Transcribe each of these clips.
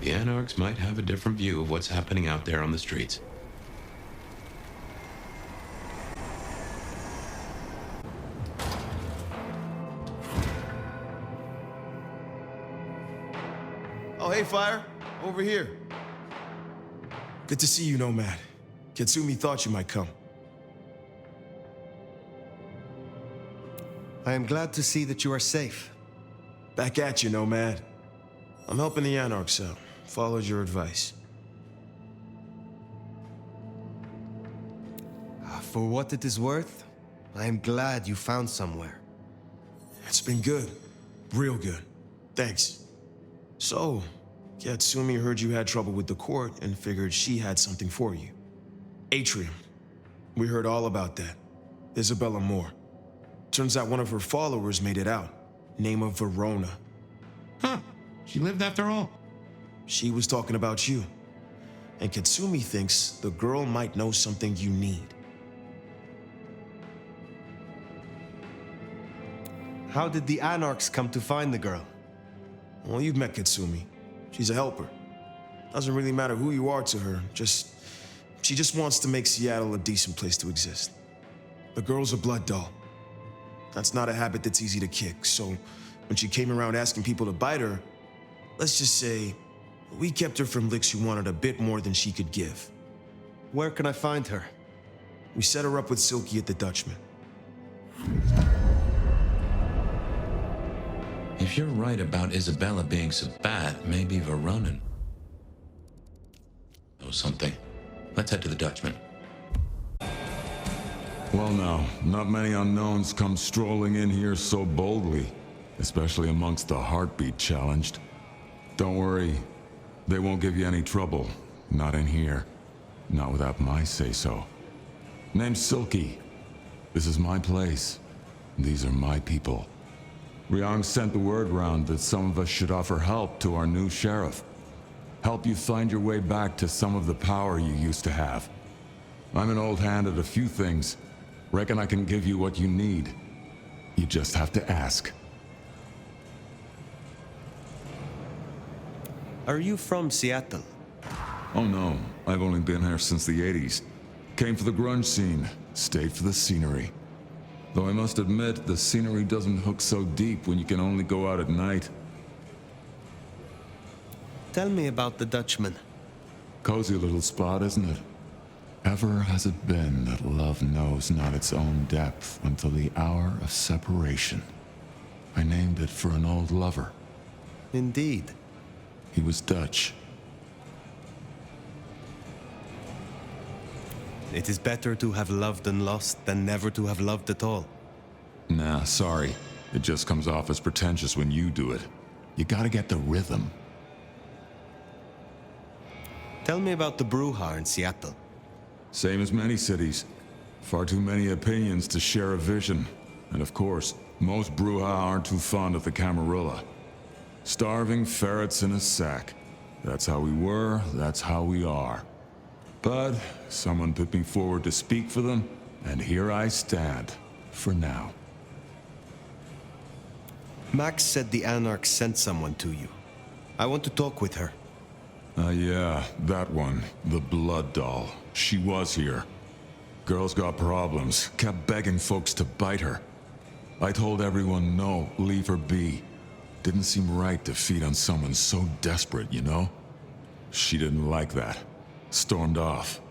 The Anarchs might have a different view of what's happening out there on the streets. Oh, hey, Fire. Over here. Good to see you, Nomad. Katsumi thought you might come. I am glad to see that you are safe. Back at you, Nomad. I'm helping the Anarchs out. Followed your advice. For what it is worth, I am glad you found somewhere. It's been good. Real good. Thanks. So, Katsumi heard you had trouble with the court and figured she had something for you. Atrium. We heard all about that. Isabella Moore. Turns out one of her followers made it out. Name of Verona. Huh. She lived after all. She was talking about you. And Katsumi thinks the girl might know something you need. How did the Anarchs come to find the girl? Well, you've met Katsumi. She's a helper. Doesn't really matter who you are to her, she just wants to make Seattle a decent place to exist. The girl's a blood doll. That's not a habit that's easy to kick, so when she came around asking people to bite her, let's just say, we kept her from licks who wanted a bit more than she could give. Where can I find her? We set her up with Silky at the Dutchman. If you're right about Isabella being so bad, maybe Veronin knows something. Let's head to the Dutchman. Well now, not many unknowns come strolling in here so boldly, especially amongst the heartbeat challenged. Don't worry, they won't give you any trouble. Not in here. Not without my say-so. Name's Silky. This is my place. These are my people. Ryong sent the word round that some of us should offer help to our new sheriff. Help you find your way back to some of the power you used to have. I'm an old hand at a few things. Reckon I can give you what you need. You just have to ask. Are you from Seattle? Oh no, I've only been here since the 80s. Came for the grunge scene, stayed for the scenery. Though I must admit, the scenery doesn't hook so deep when you can only go out at night. Tell me about the Dutchman. Cozy little spot, isn't it? Ever has it been that love knows not its own depth until the hour of separation. I named it for an old lover. Indeed. He was Dutch. It is better to have loved and lost than never to have loved at all. Nah, sorry. It just comes off as pretentious when you do it. You gotta get the rhythm. Tell me about the Bruja in Seattle. Same as many cities. Far too many opinions to share a vision. And of course, most Bruja aren't too fond of the Camarilla. Starving ferrets in a sack. That's how we were, that's how we are. But someone put me forward to speak for them, and here I stand, for now. Max said the Anarchs sent someone to you. I want to talk with her. Yeah, that one. The blood doll. She was here. Girl's got problems. Kept begging folks to bite her. I told everyone no, leave her be. Didn't seem right to feed on someone so desperate, you know? She didn't like that. Stormed off.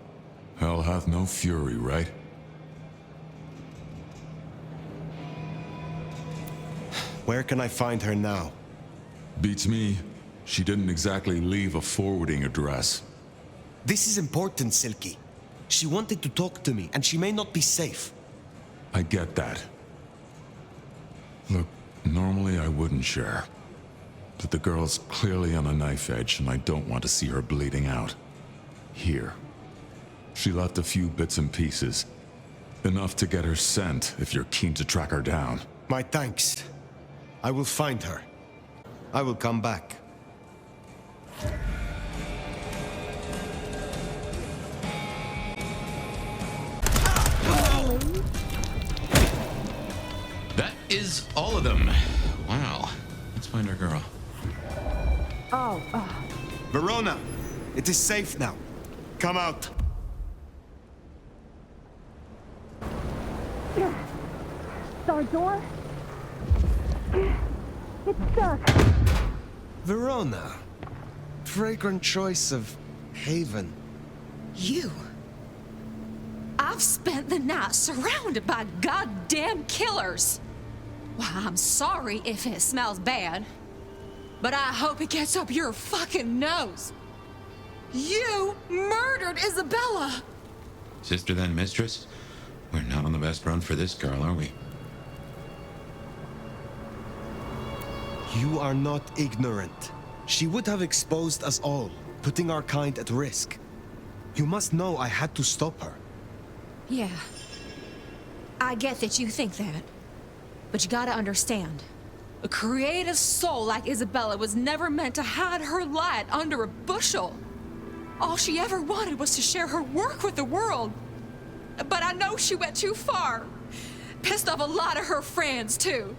Hell hath no fury, right? Where can I find her now? Beats me. She didn't exactly leave a forwarding address. This is important, Silky. She wanted to talk to me, and she may not be safe. I get that. Look, normally I wouldn't share. But the girl's clearly on a knife edge, and I don't want to see her bleeding out. Here. She left a few bits and pieces. Enough to get her sent, if you're keen to track her down. My thanks. I will find her. I will come back. That is all of them. Wow. Let's find our girl. Verona, it is safe now. Come out. Our door? It's stuck. Verona. Fragrant choice of haven. You? I've spent the night surrounded by goddamn killers. Well, I'm sorry if it smells bad, but I hope it gets up your fucking nose. You murdered Isabella! Sister then mistress? We're not on the best run for this girl, are we? You are not ignorant. She would have exposed us all, putting our kind at risk. You must know I had to stop her. Yeah. I get that you think that. But you gotta understand. A creative soul like Isabella was never meant to hide her light under a bushel. All she ever wanted was to share her work with the world. But I know she went too far. Pissed off a lot of her friends, too.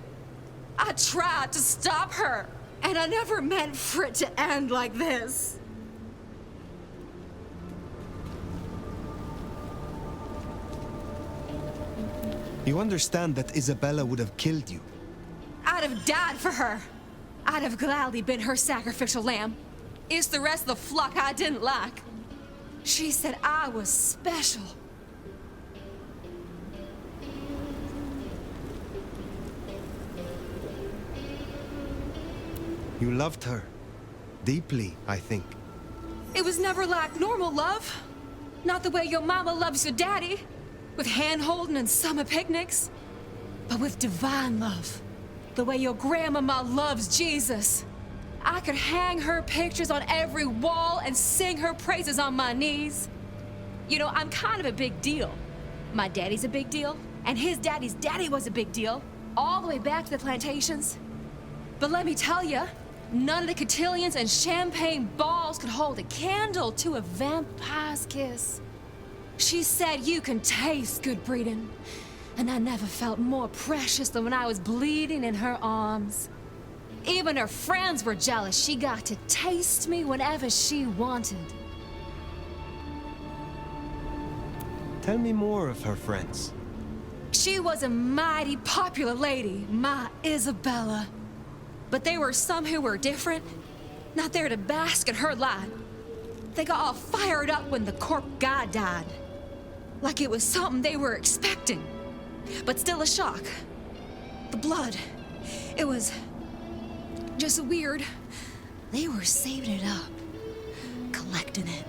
I tried to stop her, and I never meant for it to end like this. You understand that Isabella would have killed you. I'd have died for her. I'd have gladly been her sacrificial lamb. It's the rest of the flock I didn't like. She said I was special. You loved her. Deeply, I think. It was never like normal love. Not the way your mama loves your daddy, with hand-holding and summer picnics. But with divine love. The way your grandmama loves Jesus. I could hang her pictures on every wall and sing her praises on my knees. You know, I'm kind of a big deal. My daddy's a big deal, and his daddy's daddy was a big deal, all the way back to the plantations. But let me tell you, none of the cotillions and champagne balls could hold a candle to a vampire's kiss. She said you can taste good breeding, and I never felt more precious than when I was bleeding in her arms. Even her friends were jealous she got to taste me whenever she wanted. Tell me more of her friends. She was a mighty popular lady, my Isabella. But there were some who were different, not there to bask in her light. They got all fired up when the corp guy died. Like it was something they were expecting, but still a shock. The blood, it was just weird. They were saving it up, collecting it.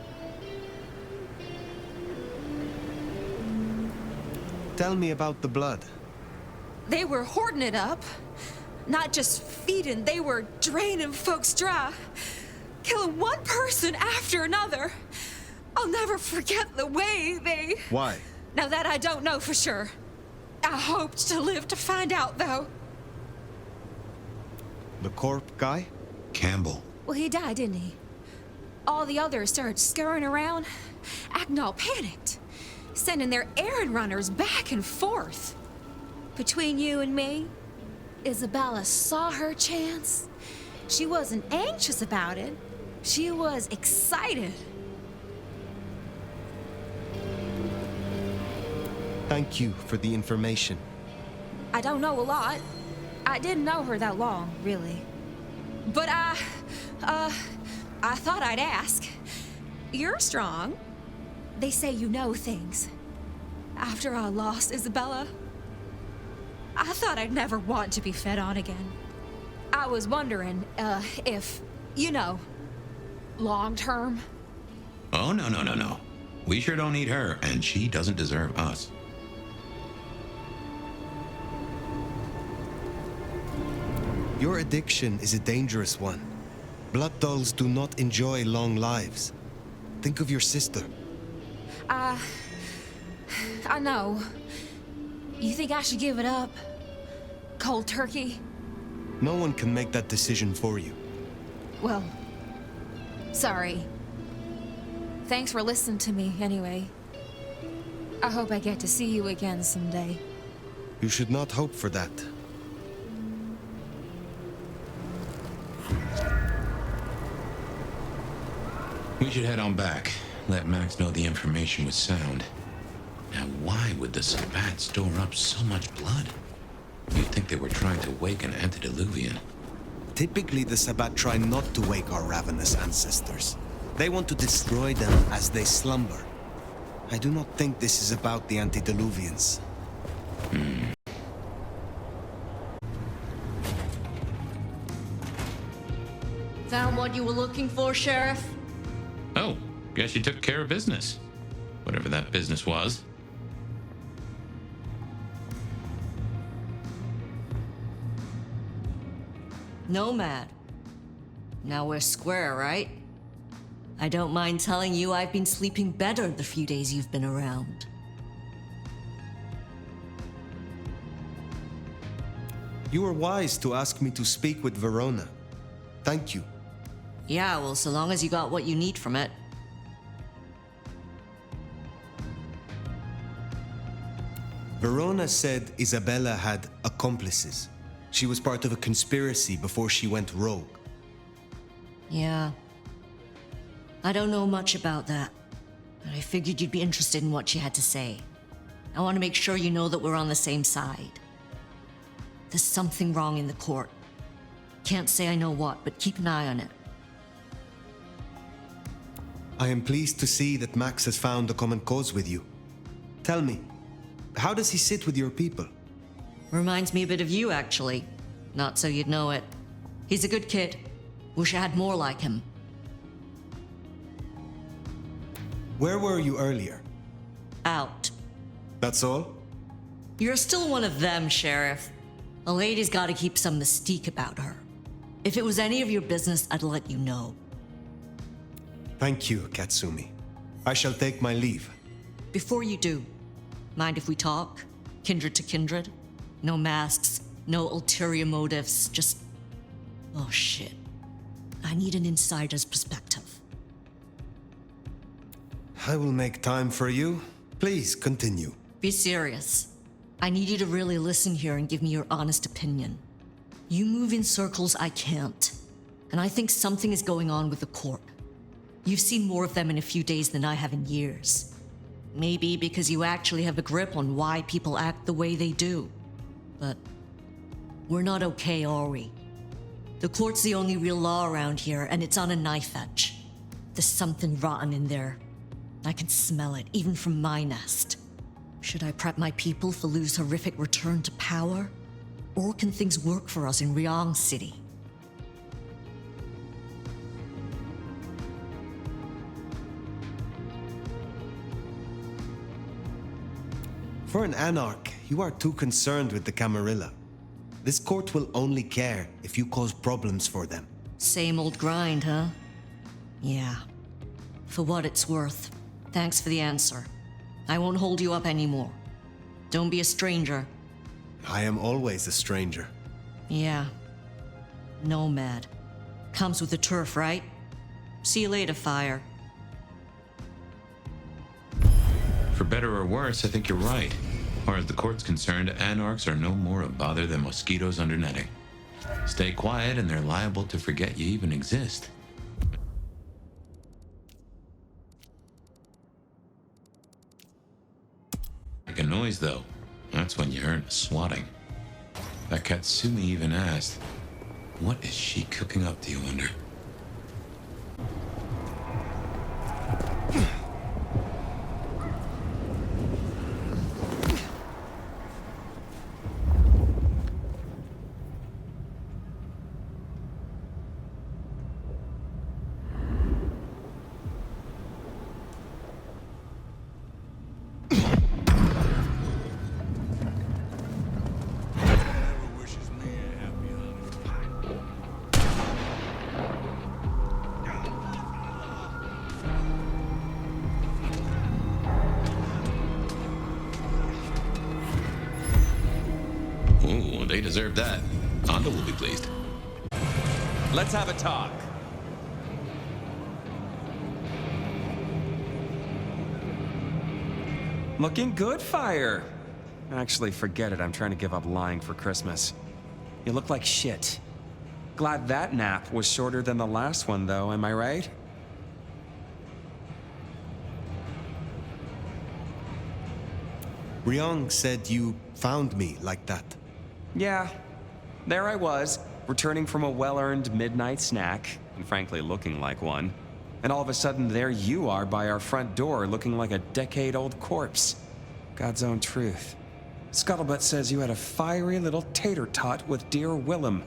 Tell me about the blood. They were hoarding it up. Not just feeding, they were draining folks dry. Killing one person after another. I'll never forget the way they... Why? Now that I don't know for sure. I hoped to live to find out, though. The corp guy? Campbell. Well, he died, didn't he? All the others started scurrying around, acting all panicked, sending their errand runners back and forth. Between you and me, Isabella saw her chance. She wasn't anxious about it. She was excited. Thank you for the information. I don't know a lot. I didn't know her that long, really. But I thought I'd ask. You're strong. They say you know things. After I lost Isabella, I thought I'd never want to be fed on again. I was wondering, if, you know, long term. Oh, no. We sure don't need her, and she doesn't deserve us. Your addiction is a dangerous one. Blood dolls do not enjoy long lives. Think of your sister. I know. You think I should give it up? Cold turkey? No one can make that decision for you. Well, sorry. Thanks for listening to me, anyway. I hope I get to see you again someday. You should not hope for that. We should head on back. Let Max know the information was sound. Now, why would the Sabbat store up so much blood? You'd think they were trying to wake an antediluvian. Typically, the Sabbat try not to wake our ravenous ancestors. They want to destroy them as they slumber. I do not think this is about the antediluvians. Found what you were looking for, Sheriff? Oh, guess you took care of business. Whatever that business was. Nomad. Now we're square, right? I don't mind telling you I've been sleeping better the few days you've been around. You were wise to ask me to speak with Verona. Thank you. Yeah, well, so long as you got what you need from it. Verona said Isabella had accomplices. She was part of a conspiracy before she went rogue. Yeah. I don't know much about that, but I figured you'd be interested in what she had to say. I want to make sure you know that we're on the same side. There's something wrong in the court. Can't say I know what, but keep an eye on it. I am pleased to see that Max has found a common cause with you. Tell me, how does he sit with your people? Reminds me a bit of you, actually. Not so you'd know it. He's a good kid. Wish I had more like him. Where were you earlier? Out. That's all? You're still one of them, Sheriff. A lady's gotta keep some mystique about her. If it was any of your business, I'd let you know. Thank you, Katsumi. I shall take my leave. Before you do, mind if we talk? Kindred to kindred? No masks, no ulterior motives, just... Oh shit. I need an insider's perspective. I will make time for you. Please continue. Be serious. I need you to really listen here and give me your honest opinion. You move in circles I can't, and I think something is going on with the court. You've seen more of them in a few days than I have in years. Maybe because you actually have a grip on why people act the way they do. But we're not okay, are we? The court's the only real law around here, and it's on a knife edge. There's something rotten in there. I can smell it, even from my nest. Should I prep my people for Lu's horrific return to power? Or can things work for us in Ryong City? For an anarch, you are too concerned with the Camarilla. This court will only care if you cause problems for them. Same old grind, huh? Yeah. For what it's worth. Thanks for the answer. I won't hold you up anymore. Don't be a stranger. I am always a stranger. Yeah. Nomad. Comes with the turf, right? See you later, Fire. For better or worse, I think you're right. As far as the court's concerned, anarchs are no more a bother than mosquitoes under netting. Stay quiet and they're liable to forget you even exist. Make a noise, though. That's when you earn a swatting. That Katsumi even asked, what is she cooking up, do you wonder? Ooh, they deserve that. Honda will be pleased. Let's have a talk. Looking good, Fire. Actually, forget it. I'm trying to give up lying for Christmas. You look like shit. Glad that nap was shorter than the last one, though, am I right? Ryong said you found me like that. Yeah, there I was, returning from a well-earned midnight snack, and frankly looking like one. And all of a sudden, there you are by our front door, looking like a decade-old corpse. God's own truth. Scuttlebutt says you had a fiery little tater-tot with dear Willem.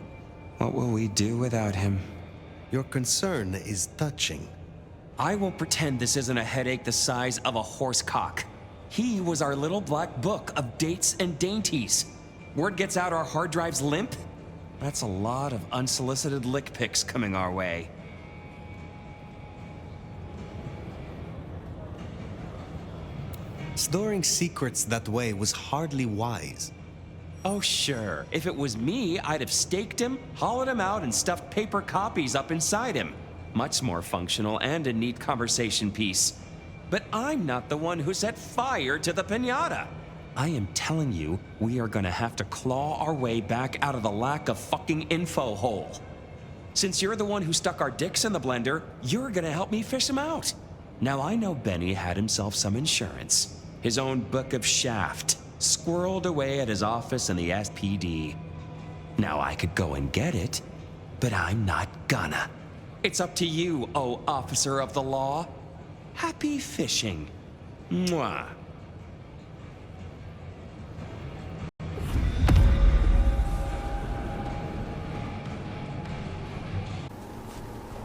What will we do without him? Your concern is touching. I won't pretend this isn't a headache the size of a horse cock. He was our little black book of dates and dainties. Word gets out our hard drive's limp? That's a lot of unsolicited lick pics coming our way. Storing secrets that way was hardly wise. Oh, sure. If it was me, I'd have staked him, hollowed him out, and stuffed paper copies up inside him. Much more functional and a neat conversation piece. But I'm not the one who set fire to the piñata. I am telling you, we are gonna have to claw our way back out of the lack of fucking info hole. Since you're the one who stuck our dicks in the blender, you're gonna help me fish him out. Now I know Benny had himself some insurance. His own book of shaft, squirreled away at his office in the SPD. Now I could go and get it, but I'm not gonna. It's up to you, oh officer of the law. Happy fishing. Mwah.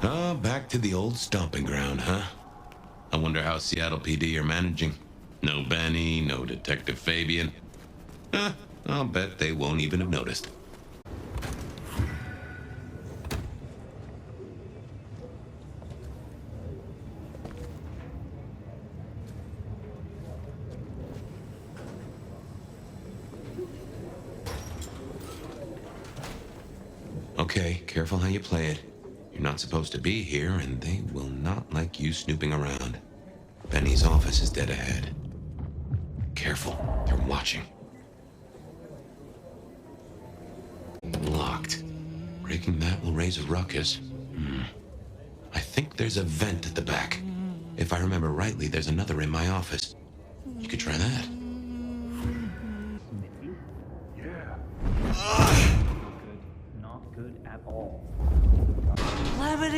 Oh, back to the old stomping ground, huh? I wonder how Seattle PD are managing. No Benny, no Detective Fabian. I'll bet they won't even have noticed. Okay, careful how you play it. You're not supposed to be here, and they will not like you snooping around. Benny's office is dead ahead. Careful, they're watching. Locked. Breaking that will raise a ruckus. I think there's a vent at the back. If I remember rightly, there's another in my office. You could try that.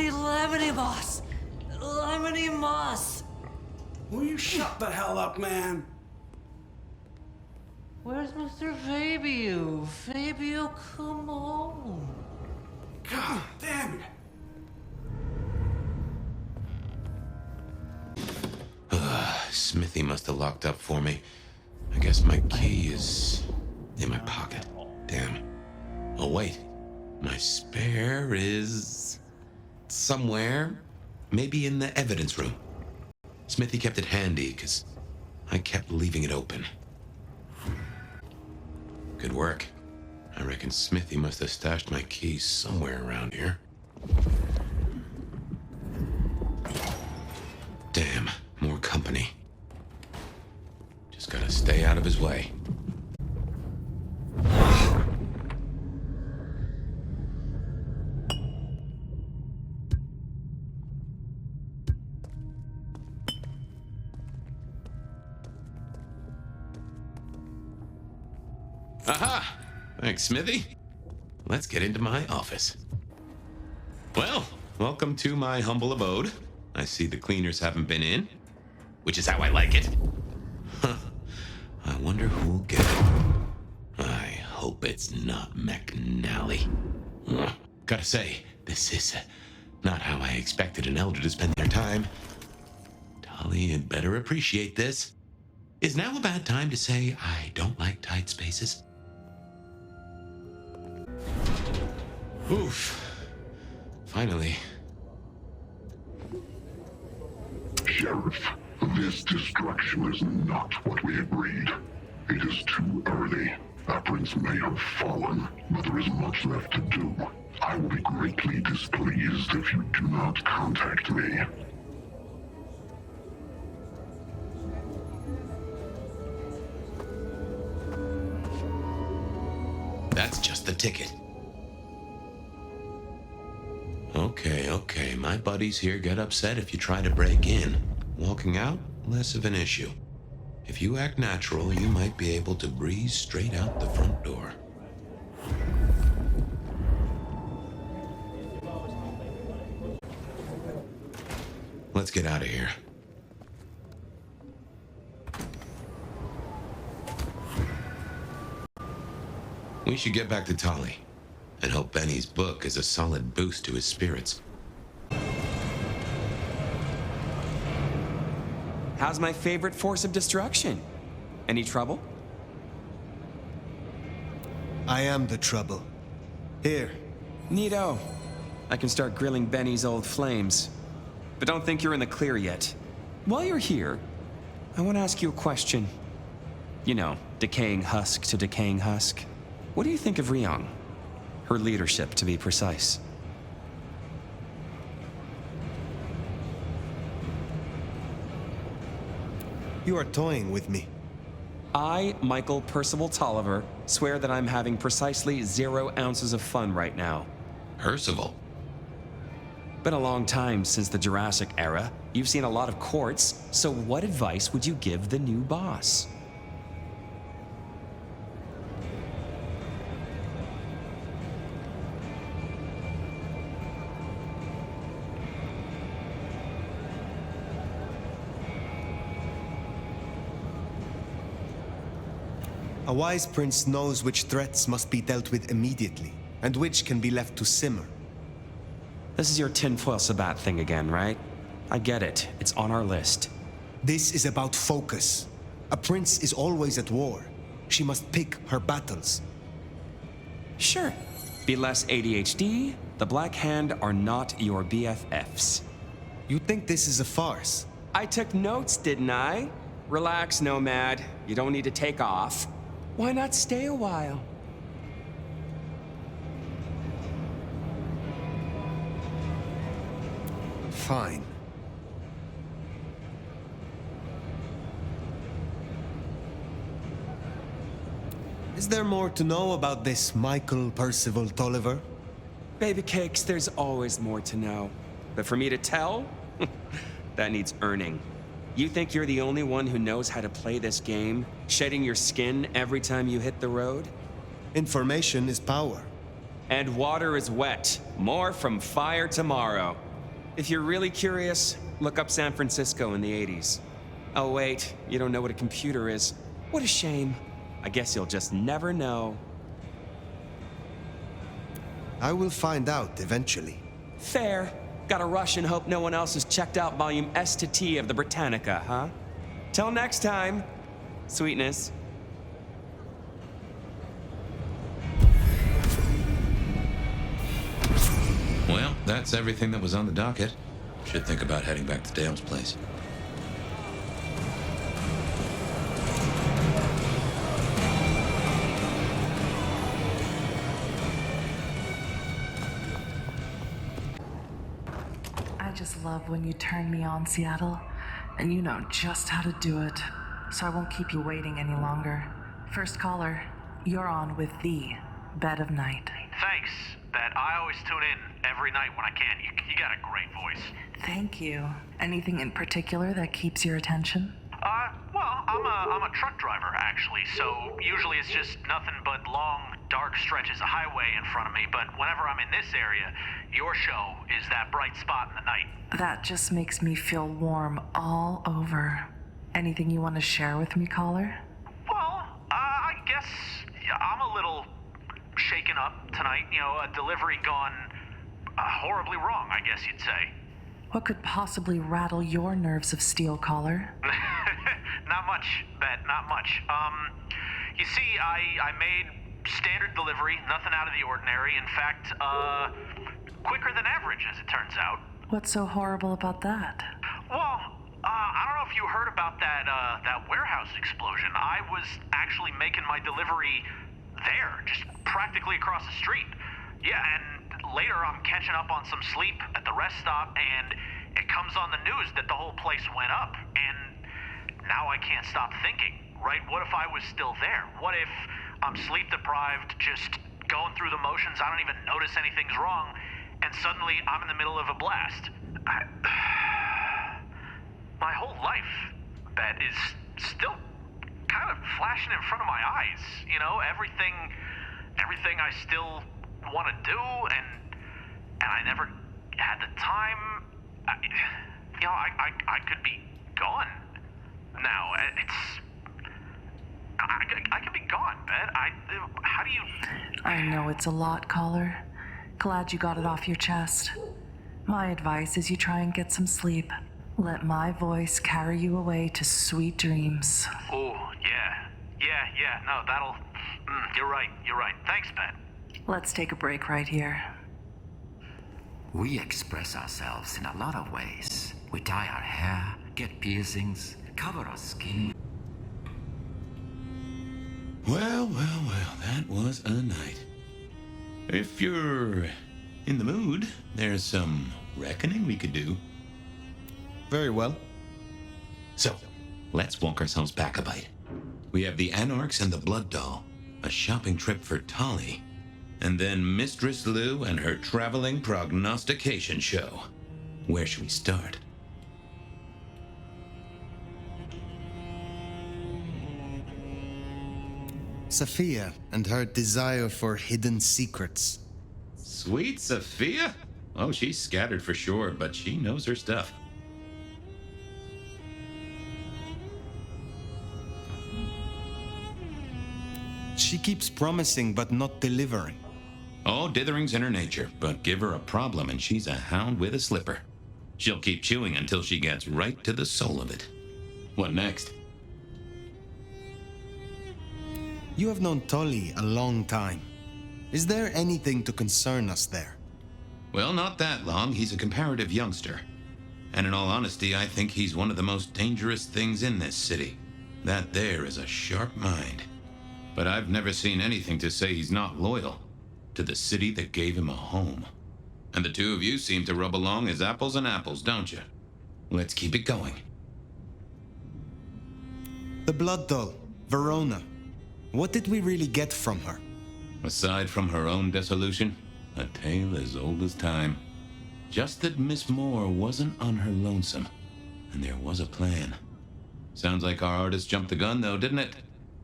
Lemony, boss. Lemony Moss. Will you shut the hell up, man? Where's Mr. Fabio? Fabio, come on. God damn it. Smithy must have locked up for me. I guess my key is in my pocket. Damn. Oh, wait. My spare is somewhere. Maybe in the evidence room. Smithy kept it handy, because I kept leaving it open. Good work. I reckon Smithy must have stashed my keys somewhere around here. Damn, more company. Just gotta stay out of his way. Aha! Thanks, Smithy. Let's get into my office. Well, welcome to my humble abode. I see the cleaners haven't been in, which is how I like it. Huh. I wonder who'll get it. I hope it's not McNally. Gotta say, this is not how I expected an elder to spend their time. Dolly had better appreciate this. Is now a bad time to say I don't like tight spaces? Oof. Finally. Sheriff, this destruction is not what we agreed. It is too early. Our prince may have fallen, but there is much left to do. I will be greatly displeased if you do not contact me. That's just the ticket. Okay. My buddies here get upset if you try to break in. Walking out, less of an issue. If you act natural, you might be able to breeze straight out the front door. Let's get out of here. We should get back to Tali and hope Benny's book is a solid boost to his spirits. How's my favorite force of destruction? Any trouble? I am the trouble. Here. Neato. I can start grilling Benny's old flames. But don't think you're in the clear yet. While you're here, I want to ask you a question. You know, decaying husk to decaying husk. What do you think of Ryong? Her leadership, to be precise. You are toying with me. I, Michael Percival Tolliver, swear that I'm having precisely 0 ounces of fun right now. Percival? Been a long time since the Jurassic era. You've seen a lot of courts, so what advice would you give the new boss? A wise prince knows which threats must be dealt with immediately, and which can be left to simmer. This is your tinfoil Sabat thing again, right? I get it. It's on our list. This is about focus. A prince is always at war. She must pick her battles. Sure. Be less ADHD. The Black Hand are not your BFFs. You think this is a farce? I took notes, didn't I? Relax, Nomad. You don't need to take off. Why not stay a while? Fine. Is there more to know about this Michael Percival Tolliver? Baby cakes, there's always more to know. But for me to tell, that needs earning. You think you're the only one who knows how to play this game, shedding your skin every time you hit the road? Information is power. And water is wet. More from fire tomorrow. If you're really curious, look up San Francisco in the 80s. Oh wait, you don't know what a computer is. What a shame. I guess you'll just never know. I will find out eventually. Fair. Gotta rush and hope no one else has checked out volume S to T of the Britannica, huh? Till next time, sweetness. Well, that's everything that was on the docket. Should think about heading back to Dale's place. I just love when you turn me on, Seattle, and you know just how to do it. So I won't keep you waiting any longer. First caller, you're on with the Bed of Night. Thanks, Bet. I always tune in every night when I can. You got a great voice. Thank you. Anything in particular that keeps your attention? Well, I'm a truck driver, actually, so usually it's just nothing but long, dark stretches of highway in front of me, but whenever I'm in this area, your show is that bright spot in the night. That just makes me feel warm all over. Anything you want to share with me, caller? Well, I guess I'm a little shaken up tonight. You know, a delivery gone horribly wrong, I guess you'd say. What could possibly rattle your nerves of steel, caller? Not much, Bet, not much. You see, I made standard delivery, nothing out of the ordinary. In fact, quicker than average, as it turns out. What's so horrible about that? Well, I don't know if you heard about that warehouse explosion. I was actually making my delivery there, just practically across the street. Yeah, and later I'm catching up on some sleep at the rest stop, and it comes on the news that the whole place went up, and now I can't stop thinking, right? What if I was still there? What if I'm sleep deprived, just going through the motions, I don't even notice anything's wrong, and suddenly I'm in the middle of a blast? My whole life, Bet, is still kind of flashing in front of my eyes. You know, everything I still want to do, and I never had the time. I could be gone now. I could be gone, man. How do you... I know it's a lot, Caller. Glad you got it off your chest. My advice is you try and get some sleep. Let my voice carry you away to sweet dreams. Oh, yeah. No, that'll... You're right. Thanks, Ben. Let's take a break right here. We express ourselves in a lot of ways. We dye our hair, get piercings, cover our skin. Well, that was a night. If you're in the mood, there's some reckoning we could do. Very well. So, let's walk ourselves back a bite. We have the Anarchs and the Blood Doll, a shopping trip for Tolly, and then Mistress Lou and her traveling prognostication show. Where should we start? Sophia and her desire for hidden secrets. Sweet Sophia? Oh, she's scattered for sure, but she knows her stuff. She keeps promising but not delivering. Oh, dithering's in her nature, but give her a problem and she's a hound with a slipper. She'll keep chewing until she gets right to the soul of it. What next? You have known Tolly a long time. Is there anything to concern us there? Well, not that long. He's a comparative youngster. And in all honesty, I think he's one of the most dangerous things in this city. That there is a sharp mind. But I've never seen anything to say he's not loyal to the city that gave him a home. And the two of you seem to rub along as apples and apples, don't you? Let's keep it going. The Blood Doll, Verona. What did we really get from her? Aside from her own dissolution, a tale as old as time. Just that Miss Moore wasn't on her lonesome, and there was a plan. Sounds like our artist jumped the gun, though, didn't it?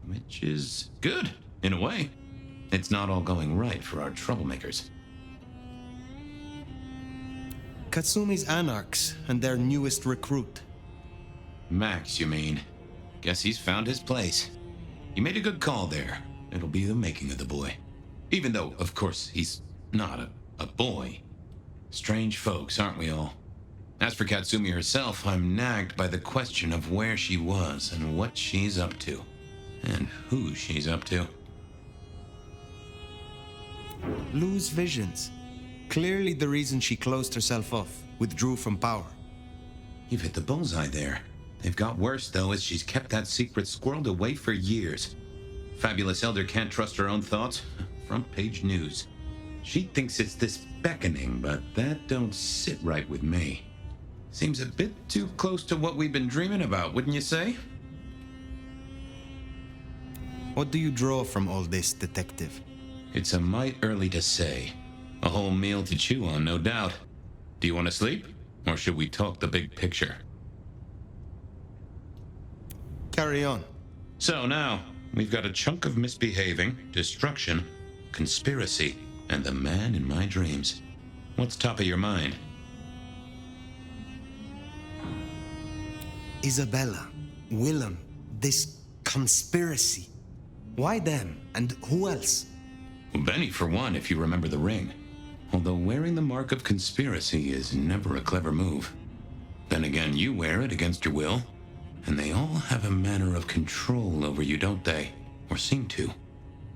Which is good, in a way. It's not all going right for our troublemakers. Katsumi's Anarchs and their newest recruit. Max, you mean? Guess he's found his place. You made a good call there. It'll be the making of the boy. Even though, of course, he's not a boy. Strange folks, aren't we all? As for Katsumi herself, I'm nagged by the question of where she was and what she's up to. And who she's up to. Lou's visions. Clearly the reason she closed herself off, withdrew from power. You've hit the bullseye there. They've got worse, though, as she's kept that secret squirreled away for years. Fabulous Elder can't trust her own thoughts. Front page news. She thinks it's this beckoning, but that don't sit right with me. Seems a bit too close to what we've been dreaming about, wouldn't you say? What do you draw from all this, Detective? It's a mite early to say. A whole meal to chew on, no doubt. Do you want to sleep? Or should we talk the big picture? Carry on. So now, we've got a chunk of misbehaving, destruction, conspiracy, and the man in my dreams. What's top of your mind? Isabella, Willem, this conspiracy. Why them? And who else? Well, Benny, for one, if you remember the ring. Although wearing the mark of conspiracy is never a clever move. Then again, you wear it against your will. And they all have a manner of control over you, don't they? Or seem to.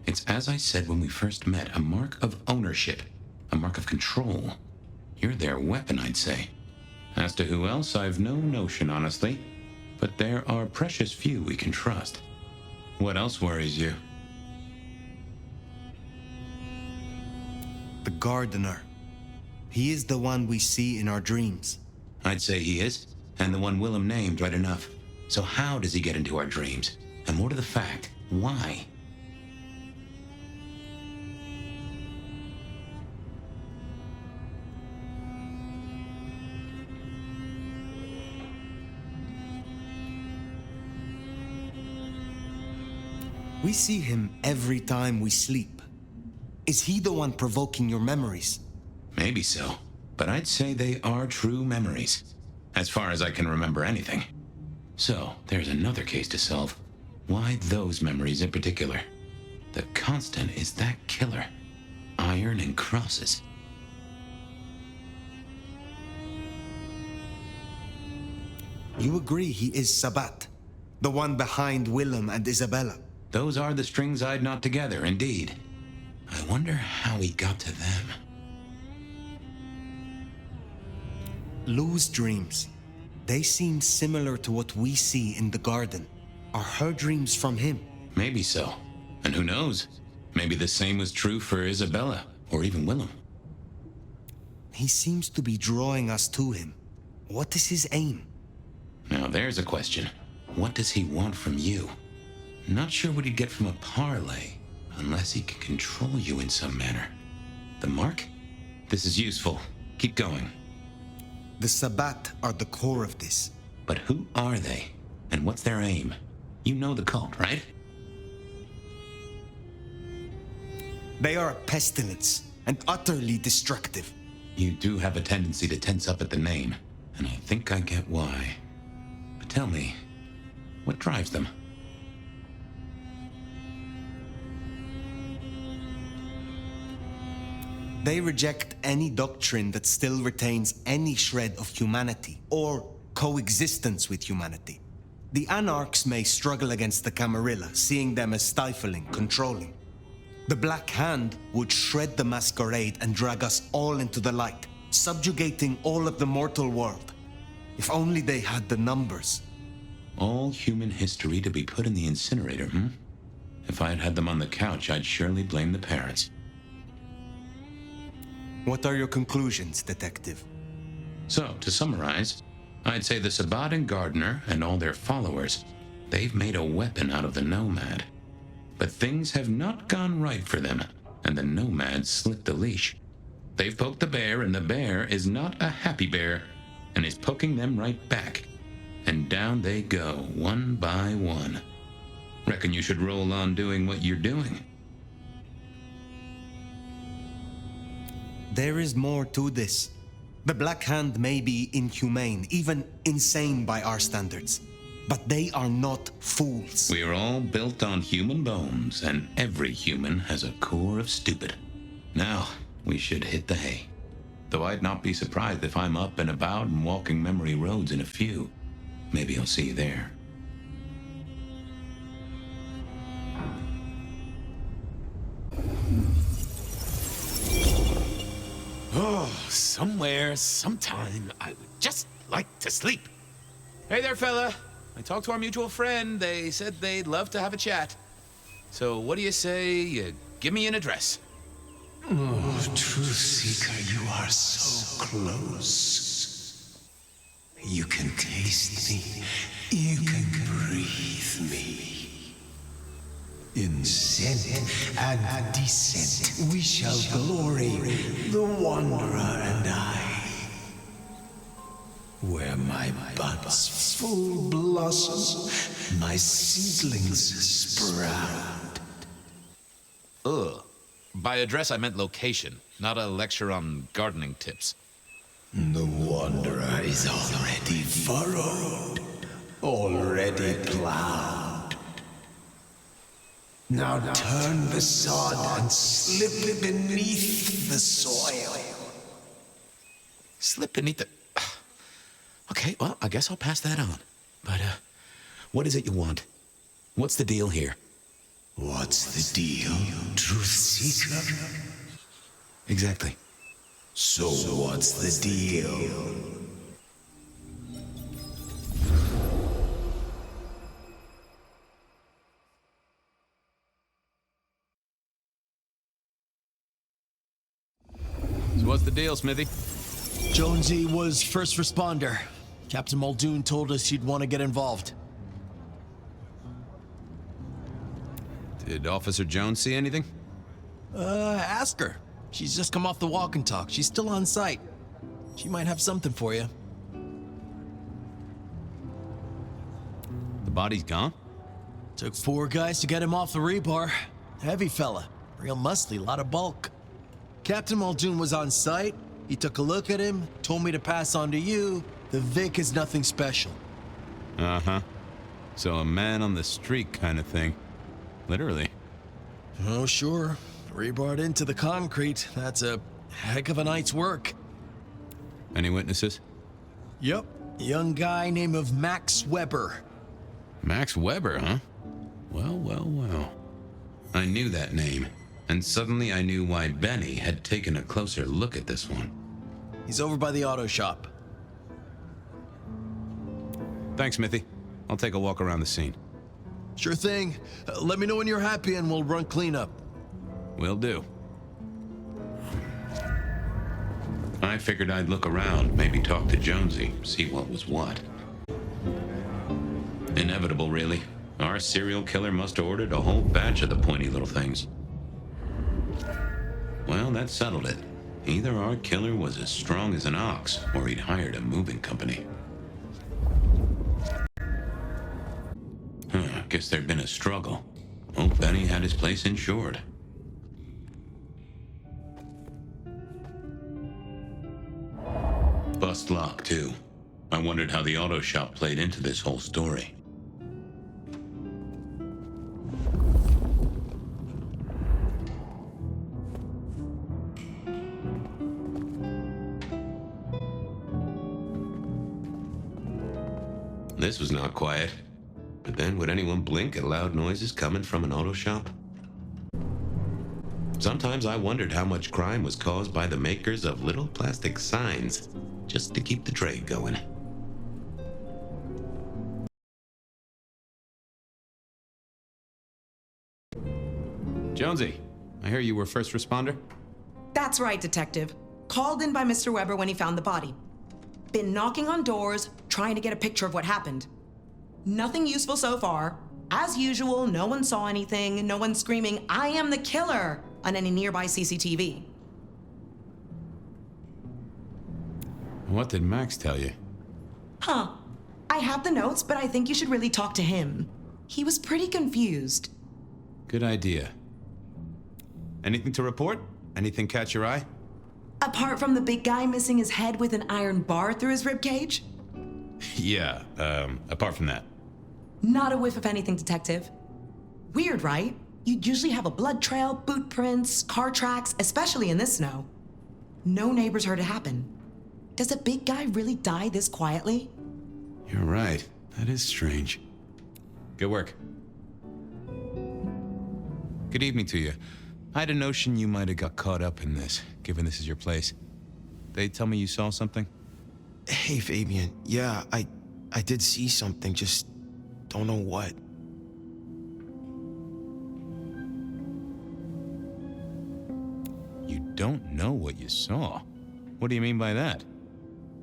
It's as I said when we first met, a mark of ownership. A mark of control. You're their weapon, I'd say. As to who else, I've no notion, honestly. But there are precious few we can trust. What else worries you? The gardener. He is the one we see in our dreams. I'd say he is. And the one Willem named right enough. So how does he get into our dreams? And more to the fact, why? We see him every time we sleep. Is he the one provoking your memories? Maybe so, but I'd say they are true memories, as far as I can remember anything. So, there's another case to solve. Why those memories in particular? The constant is that killer. Iron and crosses. You agree he is Sabat, the one behind Willem and Isabella? Those are the strings I'd knot together, indeed. I wonder how he got to them. Lou's dreams. They seem similar to what we see in the garden. Are her dreams from him? Maybe so. And who knows? Maybe the same was true for Isabella, or even Willem. He seems to be drawing us to him. What is his aim? Now there's a question. What does he want from you? Not sure what he'd get from a parlay, unless he can control you in some manner. The mark? This is useful. Keep going. The Sabat are the core of this. But who are they? And what's their aim? You know the cult, right? They are a pestilence, and utterly destructive. You do have a tendency to tense up at the name, and I think I get why. But tell me, what drives them? They reject any doctrine that still retains any shred of humanity, or coexistence with humanity. The Anarchs may struggle against the Camarilla, seeing them as stifling, controlling. The Black Hand would shred the Masquerade and drag us all into the light, subjugating all of the mortal world. If only they had the numbers. All human history to be put in the incinerator, hmm? If I had had them on the couch, I'd surely blame the parents. What are your conclusions, Detective? So, to summarize, I'd say the Sabat and Gardner and all their followers, they've made a weapon out of the Nomad. But things have not gone right for them, and the Nomad slipped the leash. They've poked the bear, and the bear is not a happy bear, and is poking them right back. And down they go, one by one. Reckon you should roll on doing what you're doing. There is more to this. The Black Hand may be inhumane, even insane by our standards. But they are not fools. We are all built on human bones, and every human has a core of stupid. Now, we should hit the hay. Though I'd not be surprised if I'm up and about and walking memory roads in a few. Maybe I'll see you there. Oh, somewhere, sometime, I would just like to sleep. Hey there, fella. I talked to our mutual friend. They said they'd love to have a chat. So what do you say you give me an address? Oh, Truth Seeker, you are so close. You can taste me. You can breathe me. In scent and descent we shall glory, the Wanderer and I. Where my buds full blossom, my seedlings sprout. Ugh. By address, I meant location, not a lecture on gardening tips. The Wanderer is already furrowed, already plowed. Now turn the sod and slip beneath the soil. Slip beneath the... Okay, well, I guess I'll pass that on. But, what is it you want? What's the deal here? What's the deal, Truth Seeker? Exactly. So what's the deal? So what's the deal, Smithy? Jonesy was first responder. Captain Muldoon told us you'd want to get involved. Did Officer Jones see anything? Ask her. She's just come off the walk and talk. She's still on site. She might have something for you. The body's gone? Took 4 guys to get him off the rebar. Heavy fella. Real muscly, lot of bulk. Captain Muldoon was on site. He took a look at him, told me to pass on to you. The Vic is nothing special. Uh-huh. So a man on the street kind of thing. Literally. Oh, sure. Rebarred into the concrete. That's a heck of a night's work. Any witnesses? Yep. A young guy named of Max Weber. Max Weber, huh? Well, well, well. I knew that name, and suddenly I knew why Benny had taken a closer look at this one. He's over by the auto shop. Thanks, Smithy. I'll take a walk around the scene. Sure thing. Let me know when you're happy and we'll run cleanup. Will do. I figured I'd look around, maybe talk to Jonesy, see what was what. Inevitable, really. Our serial killer must have ordered a whole batch of the pointy little things. Well, that settled it. Either our killer was as strong as an ox, or he'd hired a moving company. Guess there'd been a struggle. Oh, Benny had his place insured. Bust lock, too. I wondered how the auto shop played into this whole story. This was not quiet. But then, would anyone blink at loud noises coming from an auto shop? Sometimes I wondered how much crime was caused by the makers of little plastic signs, just to keep the trade going. Jonesy, I hear you were first responder? That's right, Detective. Called in by Mr. Weber when he found the body. Been knocking on doors, trying to get a picture of what happened. Nothing useful so far. As usual, no one saw anything, no one screaming, "I am the killer," on any nearby CCTV. What did Max tell you? Huh. I have the notes, but I think you should really talk to him. He was pretty confused. Good idea. Anything to report? Anything catch your eye? Apart from the big guy missing his head with an iron bar through his ribcage? Yeah, apart from that. Not a whiff of anything, Detective. Weird, right? You'd usually have a blood trail, boot prints, car tracks, especially in this snow. No neighbors heard it happen. Does a big guy really die this quietly? You're right. That is strange. Good work. Good evening to you. I had a notion you might have got caught up in this, given this is your place. They tell me you saw something? Hey, Fabian. Yeah, I did see something, just don't know what. You don't know what you saw? What do you mean by that?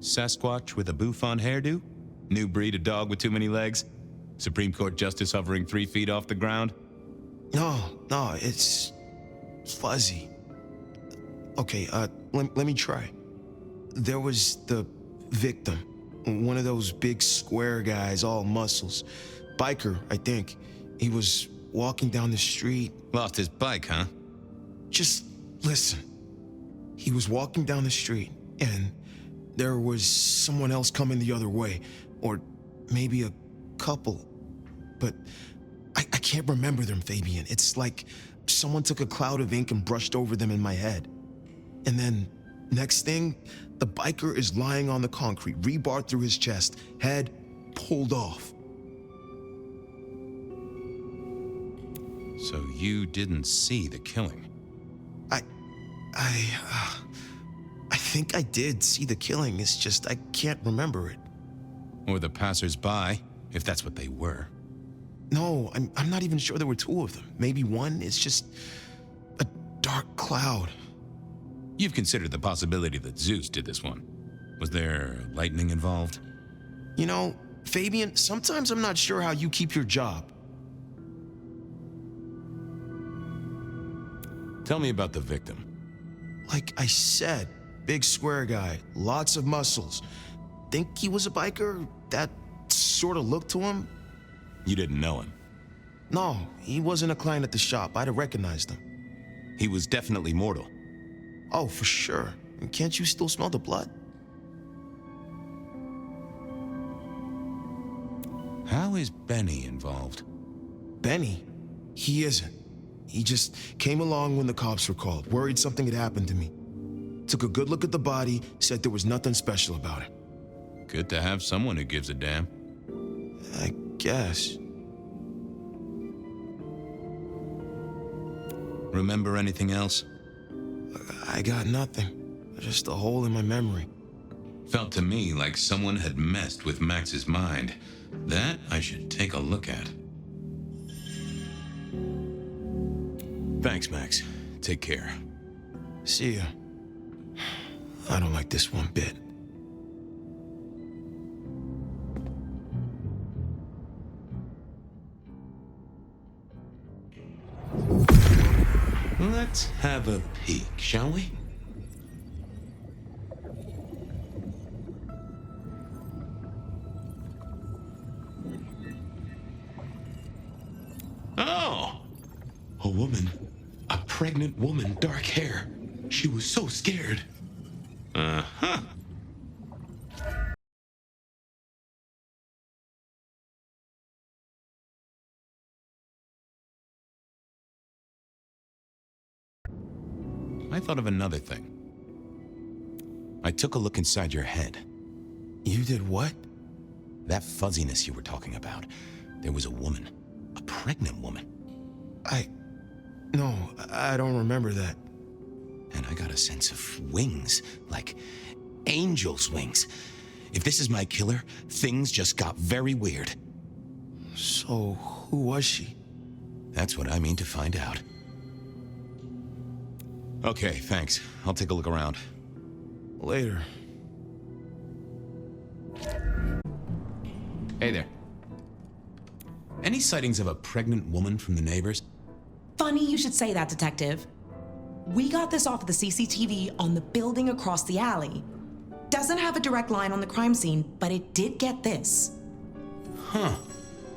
Sasquatch with a bouffant hairdo? New breed of dog with too many legs? Supreme Court justice hovering 3 feet off the ground? No, it's fuzzy. Okay, let me try. There was the victim, one of those big square guys, all muscles. Biker, I think. He was walking down the street. Lost his bike, huh? Just listen. He was walking down the street, and there was someone else coming the other way, or maybe a couple. But I can't remember them, Fabian. It's like someone took a cloud of ink and brushed over them in my head. And then, next thing, the biker is lying on the concrete, rebar through his chest, head pulled off. So you didn't see the killing? I think I did see the killing. It's just I can't remember it. Or the passers-by, if that's what they were. No, I'm not even sure there were 2 of them. Maybe one. It's just a dark cloud. You've considered the possibility that Zeus did this one. Was there lightning involved? You know, Fabian, sometimes I'm not sure how you keep your job. Tell me about the victim. Like I said, big square guy, lots of muscles. Think he was a biker? That sort of look to him? You didn't know him? No, he wasn't a client at the shop. I'd have recognized him. He was definitely mortal. Oh, for sure. And can't you still smell the blood? How is Benny involved? Benny? He isn't. He just came along when the cops were called, worried something had happened to me. Took a good look at the body, said there was nothing special about it. Good to have someone who gives a damn. I guess. Remember anything else? I got nothing. Just a hole in my memory. Felt to me like someone had messed with Max's mind. That I should take a look at. Thanks, Max. Take care. See ya. I don't like this one bit. Let's have a peek, shall we? Oh! A woman. A pregnant woman, dark hair. She was so scared. Uh-huh. I thought of another thing. I took a look inside your head. You did what? That fuzziness you were talking about. There was a woman. A pregnant woman. No, I don't remember that. And I got a sense of wings, like angel's wings. If this is my killer, things just got very weird. So, who was she? That's what I mean to find out. Okay, thanks. I'll take a look around. Later. Hey there. Any sightings of a pregnant woman from the neighbors? Funny you should say that, Detective. We got this off of the CCTV on the building across the alley. Doesn't have a direct line on the crime scene, but it did get this. Huh.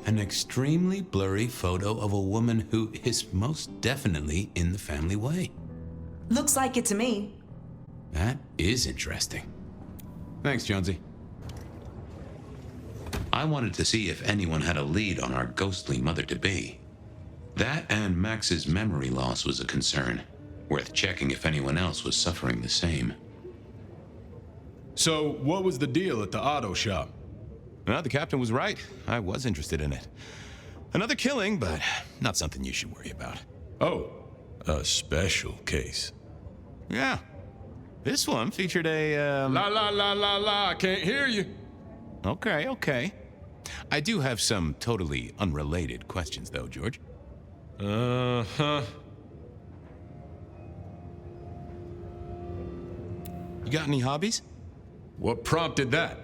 An extremely blurry photo of a woman who is most definitely in the family way. Looks like it to me. That is interesting. Thanks, Jonesy. I wanted to see if anyone had a lead on our ghostly mother-to-be. That and Max's memory loss was a concern. Worth checking if anyone else was suffering the same. So, what was the deal at the auto shop? Well, the captain was right. I was interested in it. Another killing, but not something you should worry about. Oh, a special case. Yeah. This one featured a, La, I can't hear you. Okay. I do have some totally unrelated questions, though, George. Uh-huh. You got any hobbies? What prompted that?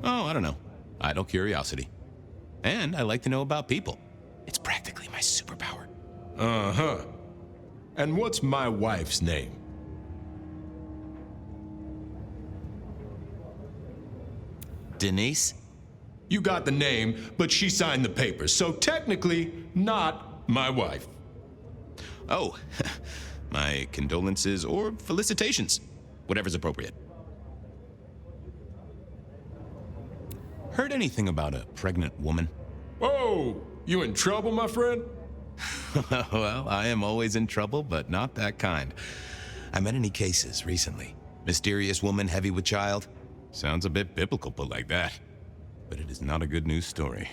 Oh, I don't know. Idle curiosity. And I like to know about people. It's practically my superpower. Uh-huh. And what's my wife's name? Denise? You got the name, but she signed the papers, so technically not my wife. Oh, my condolences or felicitations. Whatever's appropriate. Heard anything about a pregnant woman? Whoa! You in trouble, my friend? Well, I am always in trouble, but not that kind. I met any cases recently. Mysterious woman heavy with child? Sounds a bit biblical put like that. But it is not a good news story.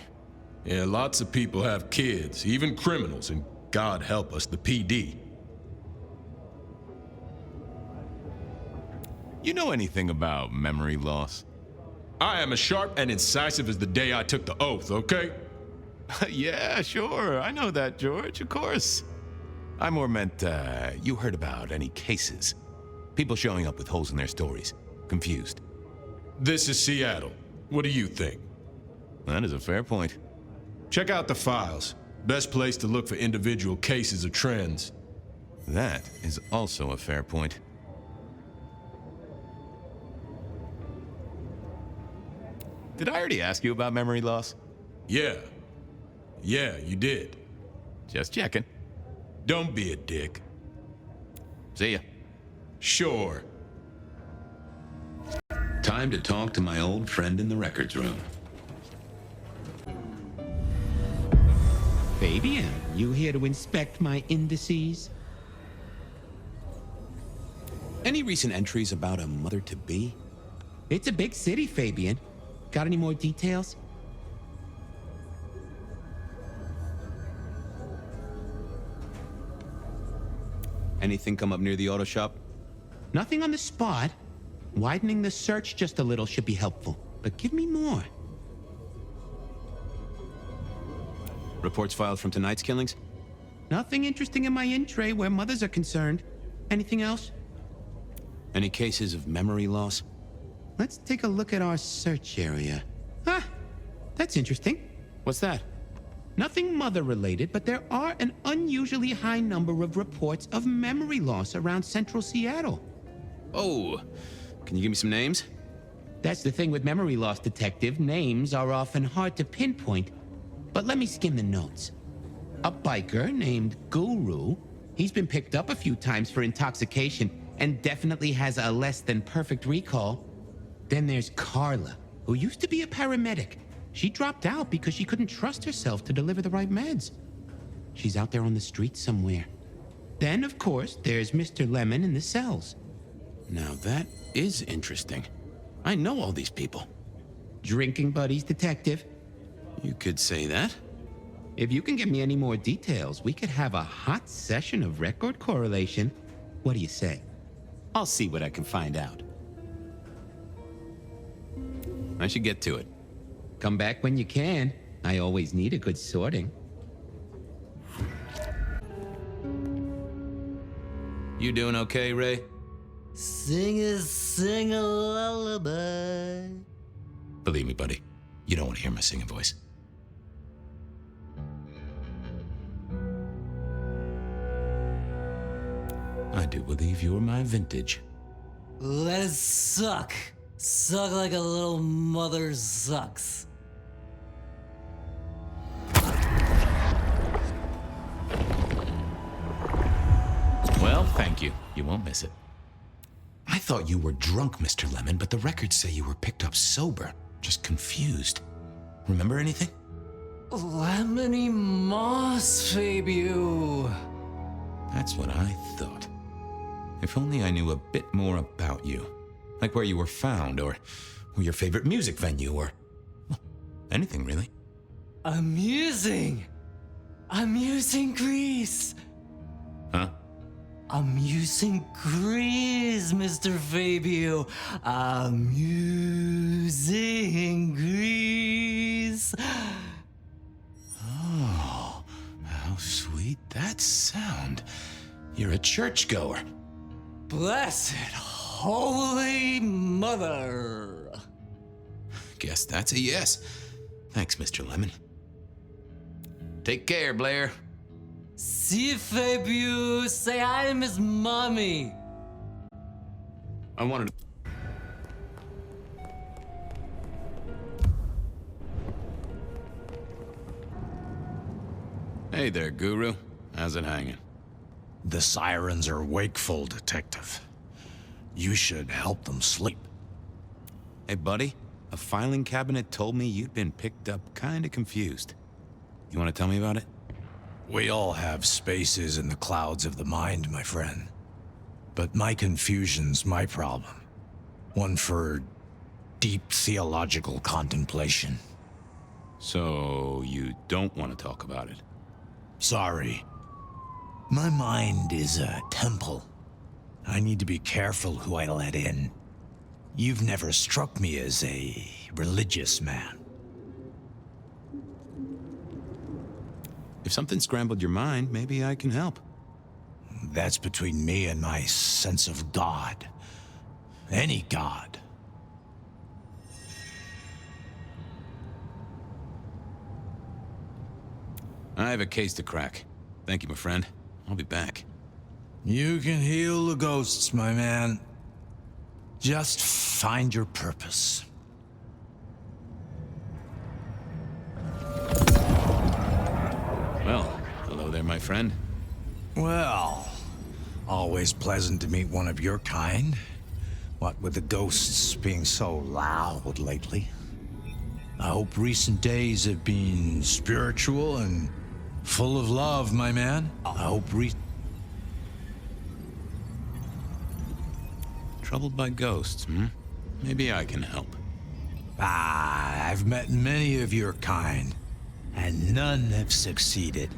Yeah, lots of people have kids, even criminals, and God help us, the PD. You know anything about memory loss? I am as sharp and incisive as the day I took the oath, okay? Yeah, sure. I know that, George, of course. I more meant, you heard about any cases. People showing up with holes in their stories. Confused. This is Seattle. What do you think? That is a fair point. Check out the files. Best place to look for individual cases or trends. That is also a fair point. Did I already ask you about memory loss? Yeah. Yeah, you did. Just checking. Don't be a dick. See ya. Sure. Time to talk to my old friend in the records room. Fabian, you here to inspect my indices? Any recent entries about a mother-to-be? It's a big city, Fabian. Got any more details? Anything come up near the auto shop? Nothing on the spot. Widening the search just a little should be helpful, but give me more. Reports filed from tonight's killings? Nothing interesting in my in-tray where mothers are concerned. Anything else? Any cases of memory loss? Let's take a look at our search area. Ah, that's interesting. What's that? Nothing mother-related, but there are an unusually high number of reports of memory loss around central Seattle. Oh, can you give me some names? That's the thing with memory loss, Detective. Names are often hard to pinpoint, but let me skim the notes. A biker named Guru. He's been picked up a few times for intoxication and definitely has a less than perfect recall. Then there's Carla, who used to be a paramedic. She dropped out because she couldn't trust herself to deliver the right meds. She's out there on the streets somewhere. Then, of course, there's Mr. Lemon in the cells. Now that is interesting. I know all these people. Drinking buddies, Detective. You could say that. If you can get me any more details, we could have a hot session of record correlation. What do you say? I'll see what I can find out. I should get to it. Come back when you can. I always need a good sorting. You doing okay, Ray? Sing a lullaby. Believe me, buddy, you don't want to hear my singing voice. I do believe you're my vintage. Let it suck. Suck like a little mother sucks. Well, thank you. You won't miss it. I thought you were drunk, Mr. Lemon, but the records say you were picked up sober. Just confused. Remember anything? Lemony moss, Fabio. That's what I thought. If only I knew a bit more about you. Like where you were found, or your favorite music venue, or well, anything really. Amusing Grease. Huh? Amusing Grease, Mr. Fabio. Amusing Grease. Oh, how sweet that sound. You're a churchgoer. Blessed Holy Mother. Guess that's a yes. Thanks, Mr. Lemon. Take care, Blair. See Fabio. Say hi to Miss Mommy. I wanted to... Hey there, Guru. How's it hanging? The sirens are wakeful, Detective. You should help them sleep. Hey, buddy. A filing cabinet told me you'd been picked up kinda confused. You wanna tell me about it? We all have spaces in the clouds of the mind, my friend. But my confusion's my problem. One for deep theological contemplation. So, you don't want to talk about it? Sorry. My mind is a temple. I need to be careful who I let in. You've never struck me as a religious man. If something scrambled your mind, maybe I can help. That's between me and my sense of God. Any God. I have a case to crack. Thank you, my friend. I'll be back. You can heal the ghosts, my man. Just find your purpose. my friend. Well, always pleasant to meet one of your kind. What with the ghosts being so loud lately. I hope recent days have been spiritual and full of love, my man. I hope Troubled by ghosts, hmm? Maybe I can help. I've met many of your kind, and none have succeeded.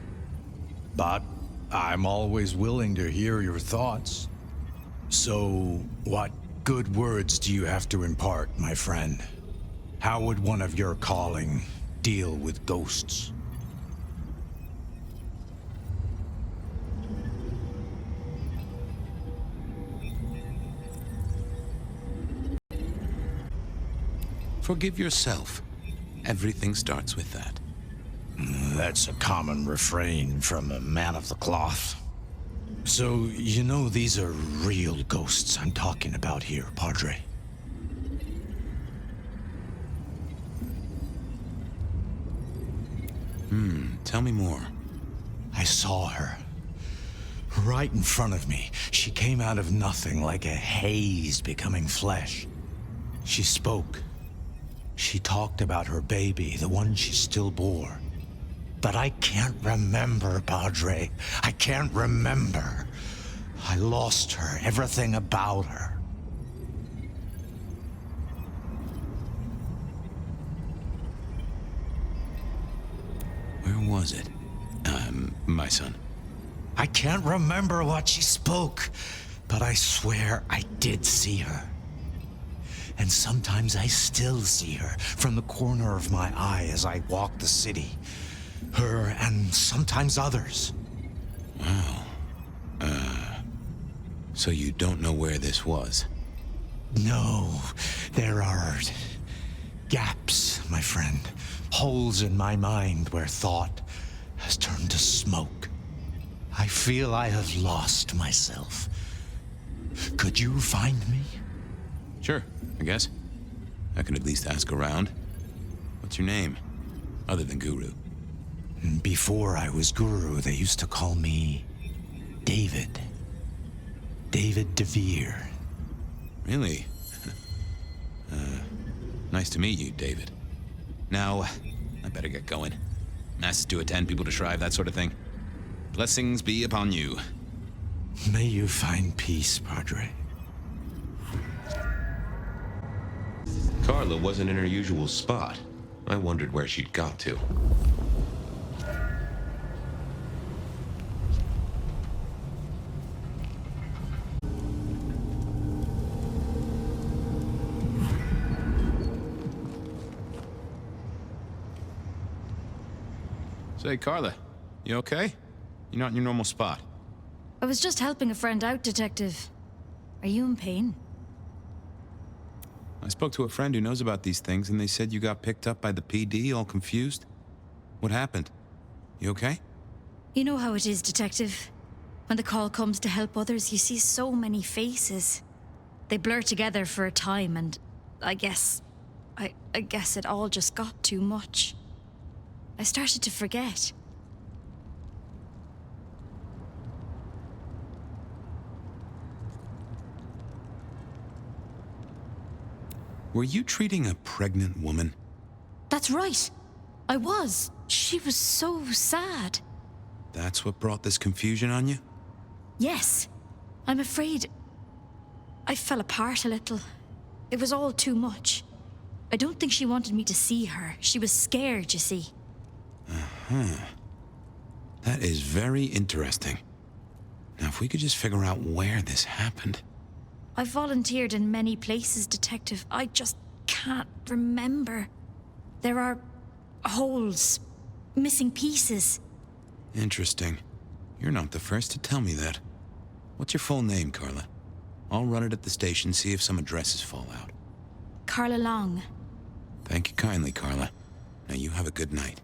But I'm always willing to hear your thoughts. So, what good words do you have to impart, my friend? How would one of your calling deal with ghosts? Forgive yourself. Everything starts with that. That's a common refrain from a man of the cloth. So, you know these are real ghosts I'm talking about here, Padre. Tell me more. I saw her. Right in front of me. She came out of nothing, like a haze becoming flesh. She spoke. She talked about her baby, the one she still bore. But I can't remember, Padre. I can't remember. I lost her, everything about her. Where was it? My son. I can't remember what she spoke, but I swear I did see her. And sometimes I still see her from the corner of my eye as I walk the city. Her and sometimes others. Wow. So you don't know where this was? No, there are gaps, my friend. Holes in my mind where thought has turned to smoke. I feel I have lost myself. Could you find me? Sure, I guess. I can at least ask around. What's your name? Other than Guru. Before I was Guru, they used to call me David. David DeVere. Really? Nice to meet you, David. Now, I better get going. Masses to attend, people to shrive, that sort of thing. Blessings be upon you. May you find peace, Padre. Carla wasn't in her usual spot. I wondered where she'd got to. Say, Carla, you okay? You're not in your normal spot. I was just helping a friend out, Detective. Are you in pain? I spoke to a friend who knows about these things, and they said you got picked up by the PD, all confused. What happened? You okay? You know how it is, Detective. When the call comes to help others, you see so many faces. They blur together for a time, and I guess it all just got too much. I started to forget. Were you treating a pregnant woman? That's right. I was. She was so sad. That's what brought this confusion on you? Yes. I'm afraid I fell apart a little. It was all too much. I don't think she wanted me to see her. She was scared, you see. That is very interesting. Now, if we could just figure out where this happened. I've volunteered in many places, Detective. I just can't remember. There are holes, missing pieces. Interesting. You're not the first to tell me that. What's your full name, Carla? I'll run it at the station, see if some addresses fall out. Carla Long. Thank you kindly, Carla. Now you have a good night.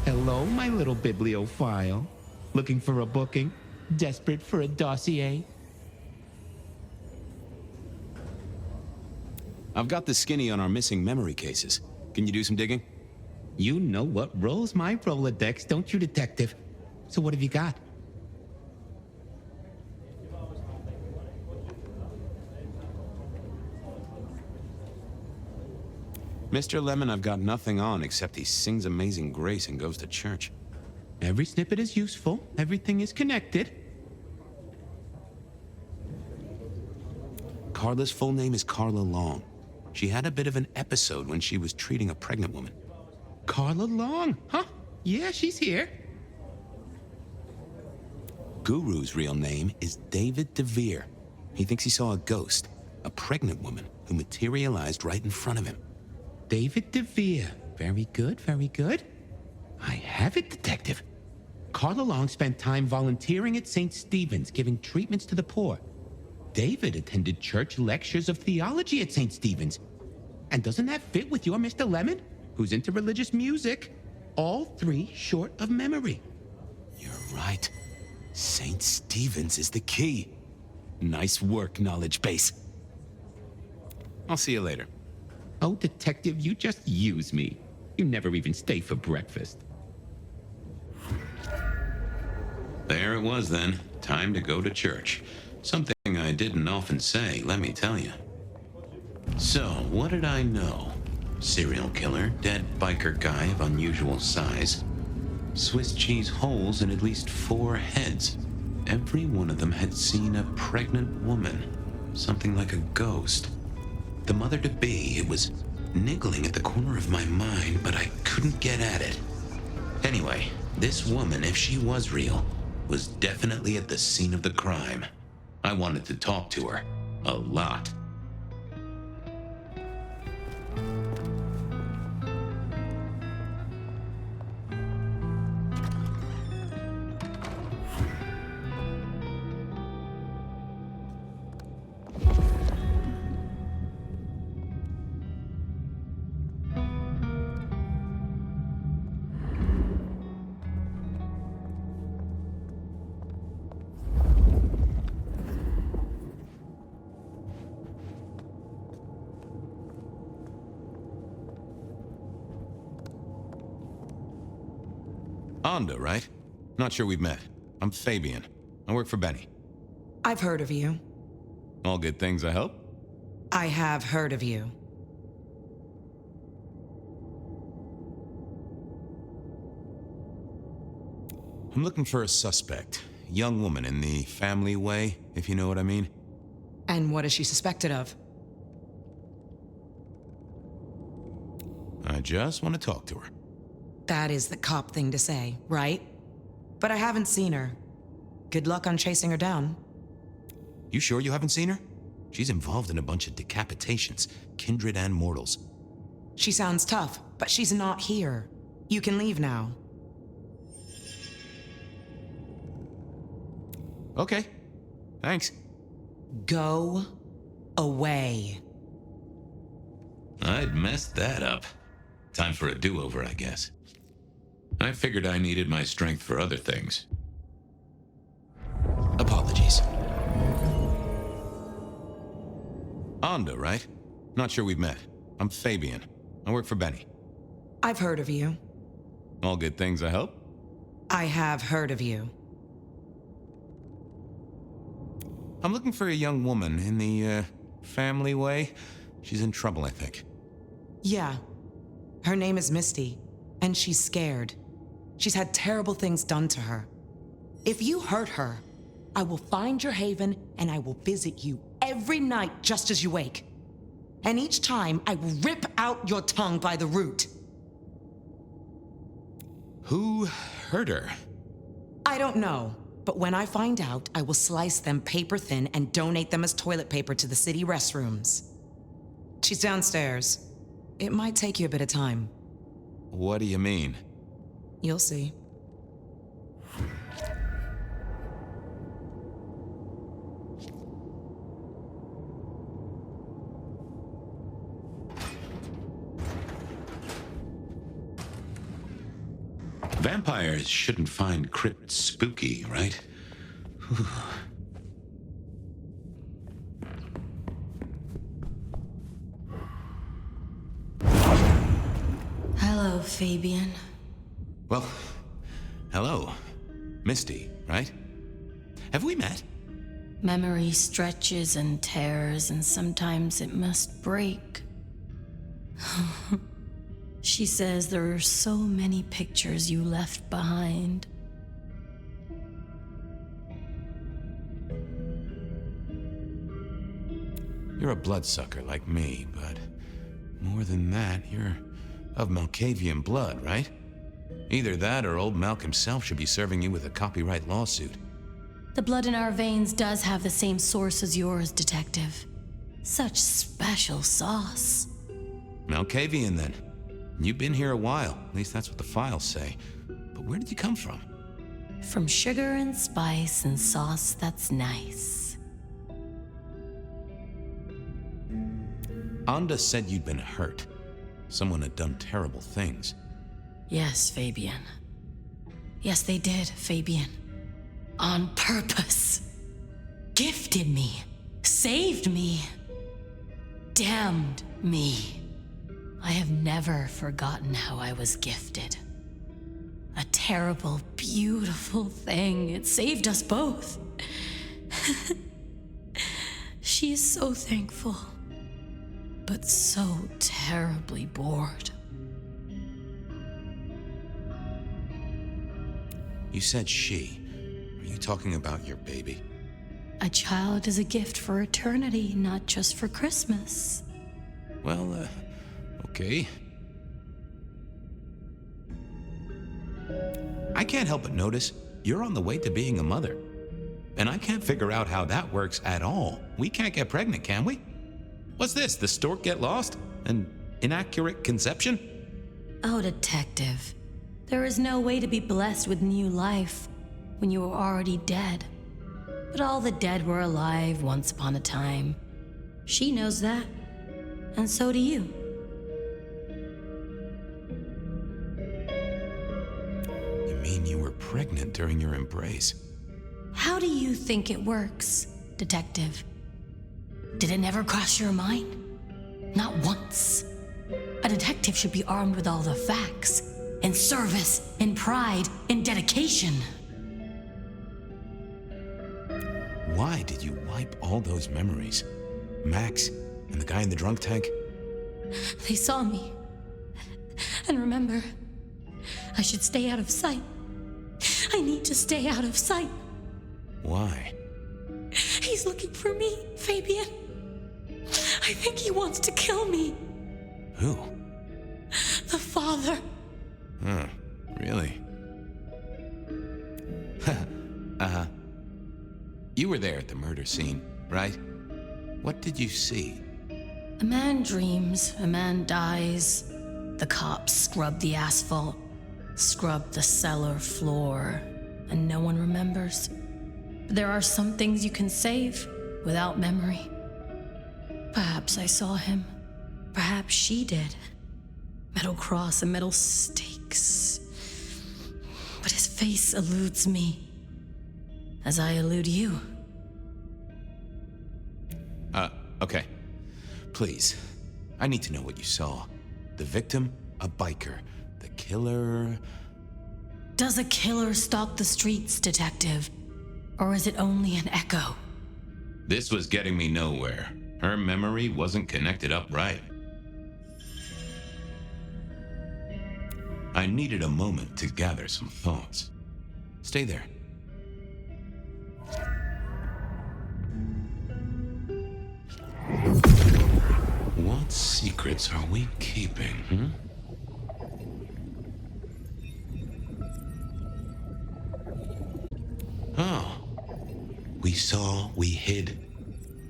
Hello, my little bibliophile. Looking for a booking? Desperate for a dossier? I've got the skinny on our missing memory cases. Can you do some digging? You know what rolls my Rolodex, don't you, Detective? So what have you got? Mr. Lemon, I've got nothing on except he sings Amazing Grace and goes to church. Every snippet is useful. Everything is connected. Carla's full name is Carla Long. She had a bit of an episode when she was treating a pregnant woman. Carla Long, huh? Yeah, she's here. Guru's real name is David DeVere. He thinks he saw a ghost, a pregnant woman who materialized right in front of him. David DeVere. Very good, very good. I have it, Detective. Carla Long spent time volunteering at St. Stephen's, giving treatments to the poor. David attended church lectures of theology at St. Stephen's. And doesn't that fit with your Mr. Lemon, who's into religious music? All three short of memory. You're right. St. Stephen's is the key. Nice work, knowledge base. I'll see you later. Oh, Detective, you just use me. You never even stay for breakfast. There it was then. Time to go to church. Something I didn't often say, let me tell you. So, what did I know? Serial killer, dead biker guy of unusual size. Swiss cheese holes in at least 4 heads. Every one of them had seen a pregnant woman. Something like a ghost. The mother-to-be, it was niggling at the corner of my mind, but I couldn't get at it. Anyway, this woman, if she was real, was definitely at the scene of the crime. I wanted to talk to her. A lot. Onda, right? Not sure we've met. I'm Fabian. I work for Benny. I've heard of you. All good things, I hope? I have heard of you. I'm looking for a suspect. Young woman in the family way, if you know what I mean. And what is she suspected of? I just want to talk to her. That is the cop thing to say, right? But I haven't seen her. Good luck on chasing her down. You sure you haven't seen her? She's involved in a bunch of decapitations, kindred and mortals. She sounds tough, but she's not here. You can leave now. Okay. Thanks. Go away. I'd messed that up. Time for a do-over, I guess. I figured I needed my strength for other things. Apologies. Onda, right? Not sure we've met. I'm Fabian. I work for Benny. I've heard of you. All good things, I hope? I have heard of you. I'm looking for a young woman in the, family way. She's in trouble, I think. Yeah. Her name is Misty, and she's scared. She's had terrible things done to her. If you hurt her, I will find your haven and I will visit you every night just as you wake. And each time, I will rip out your tongue by the root. Who hurt her? I don't know, but when I find out, I will slice them paper thin and donate them as toilet paper to the city restrooms. She's downstairs. It might take you a bit of time. What do you mean? You'll see. Vampires shouldn't find crypts spooky, right? Hello, Fabian. Well, hello. Misty, right? Have we met? Memory stretches and tears, and sometimes it must break. She says there are so many pictures you left behind. You're a bloodsucker like me, but more than that, you're of Malkavian blood, right? Either that or old Malk himself should be serving you with a copyright lawsuit. The blood in our veins does have the same source as yours, Detective. Such special sauce. Malkavian, then. You've been here a while. At least that's what the files say. But where did you come from? From sugar and spice and sauce that's nice. Anda said you'd been hurt. Someone had done terrible things. Yes, Fabian. Yes, they did, Fabian. On purpose. Gifted me. Saved me. Damned me. I have never forgotten how I was gifted. A terrible, beautiful thing. It saved us both. She is so thankful, but so terribly bored. You said she. Are you talking about your baby? A child is a gift for eternity, not just for Christmas. Well, okay. I can't help but notice you're on the way to being a mother. And I can't figure out how that works at all. We can't get pregnant, can we? What's this? The stork get lost? An inaccurate conception? Oh, Detective. There is no way to be blessed with new life when you are already dead. But all the dead were alive once upon a time. She knows that. And so do you. You mean you were pregnant during your embrace? How do you think it works, Detective? Did it never cross your mind? Not once. A detective should be armed with all the facts. In service, in pride, in dedication. Why did you wipe all those memories? Max and the guy in the drunk tank? They saw me. And remember, I should stay out of sight. I need to stay out of sight. Why? He's looking for me, Fabian. I think he wants to kill me. Who? The father. Huh, really? You were there at the murder scene, right? What did you see? A man dreams, a man dies. The cops scrub the asphalt, scrub the cellar floor, and no one remembers. But there are some things you can save without memory. Perhaps I saw him. Perhaps she did. Metal cross and metal stakes. But his face eludes me. As I elude you. Okay. Please. I need to know what you saw. The victim, a biker. The killer... Does a killer stalk the streets, Detective? Or is it only an echo? This was getting me nowhere. Her memory wasn't connected up right. I needed a moment to gather some thoughts. Stay there. What secrets are we keeping, Oh. We saw, we hid.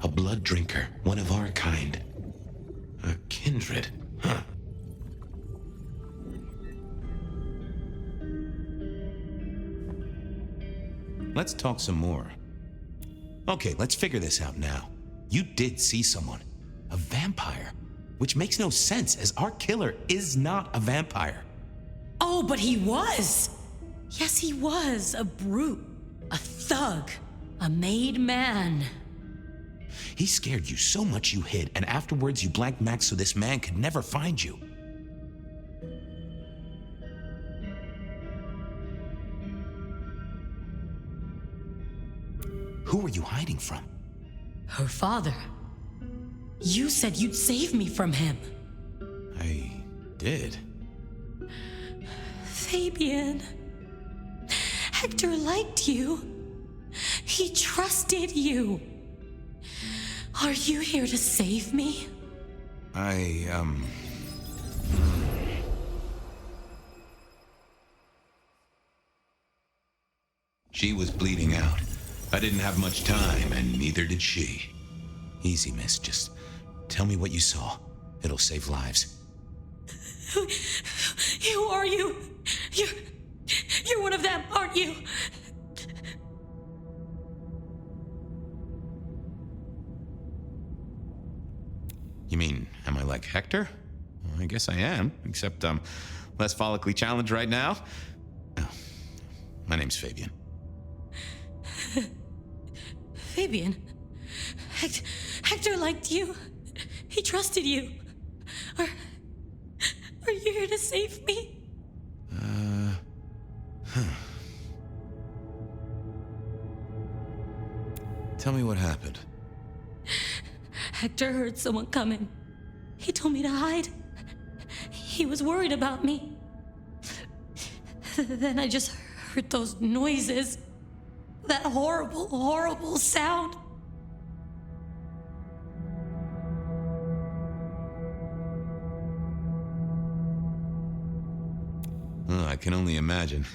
A blood drinker, one of our kind. A kindred, huh? Let's talk some more. Okay, let's figure this out now. You did see someone. A vampire. Which makes no sense, as our killer is not a vampire. Oh, but he was! Yes, he was. A brute. A thug. A made man. He scared you so much you hid, and afterwards you blanked Max so this man could never find you. you hiding from? Her father. You said you'd save me from him. I did. Fabian. Hector liked you. He trusted you. Are you here to save me? She was bleeding out. I didn't have much time, and neither did she. Easy, miss. Just tell me what you saw. It'll save lives. Who are you? You're one of them, aren't you? You mean, am I like Hector? Well, I guess I am, except I'm less follically challenged right now. Oh, my name's Fabian. Fabian? Hector liked you. He trusted you. Are you here to save me? Tell me what happened. Hector heard someone coming. He told me to hide. He was worried about me. Then I just heard those noises. That horrible, horrible sound. Oh, I can only imagine.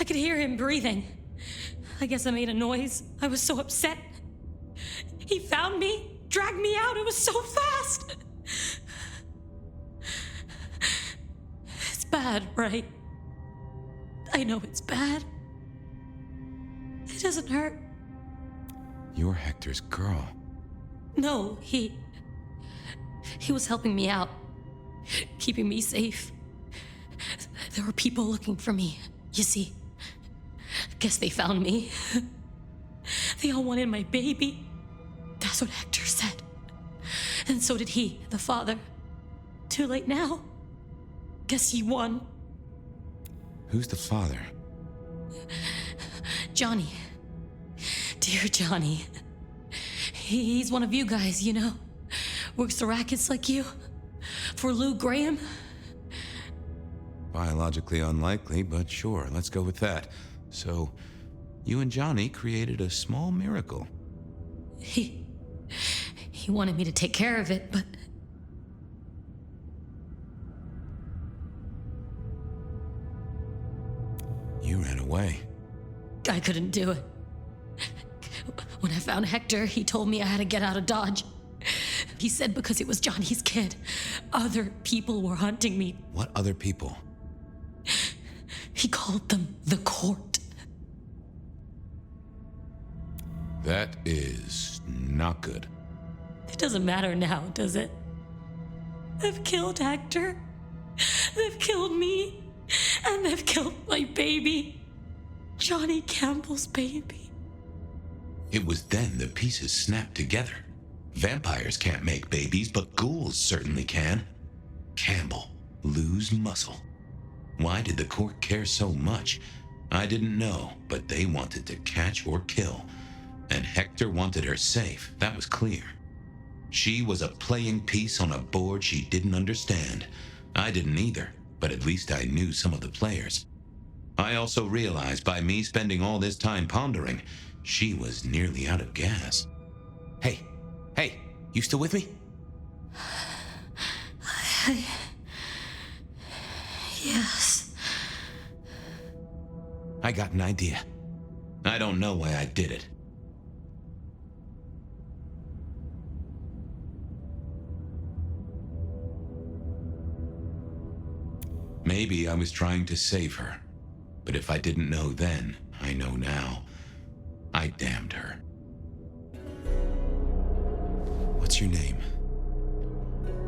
I could hear him breathing. I guess I made a noise. I was so upset. He found me, dragged me out. It was so fast. It's bad, right? I know it's bad. It doesn't hurt. You're Hector's girl. No, he was helping me out, keeping me safe. There were people looking for me, you see. Guess they found me. They all wanted my baby. That's what Hector said. And so did he, the father. Too late now. Guess he won. Who's the father? Johnny. Dear Johnny. He's one of you guys, you know. Works the rackets like you. For Lou Graham. Biologically unlikely, but sure, let's go with that. So, you and Johnny created a small miracle. He wanted me to take care of it, but... You ran away. I couldn't do it. When I found Hector, he told me I had to get out of Dodge. He said because it was Johnny's kid, other people were hunting me. What other people? He called them the court. That is not good. It doesn't matter now, does it? They've killed Hector. They've killed me. And they've killed my baby. Johnny Campbell's baby. It was then the pieces snapped together. Vampires can't make babies, but ghouls certainly can. Campbell, lose muscle. Why did the court care so much? I didn't know, but they wanted to catch or kill. And Hector wanted her safe, that was clear. She was a playing piece on a board she didn't understand. I didn't either, but at least I knew some of the players. I also realized by me spending all this time pondering, she was nearly out of gas. Hey, you still with me? Yes. I got an idea. I don't know why I did it. Maybe I was trying to save her. But if I didn't know then, I know now. I damned her. What's your name?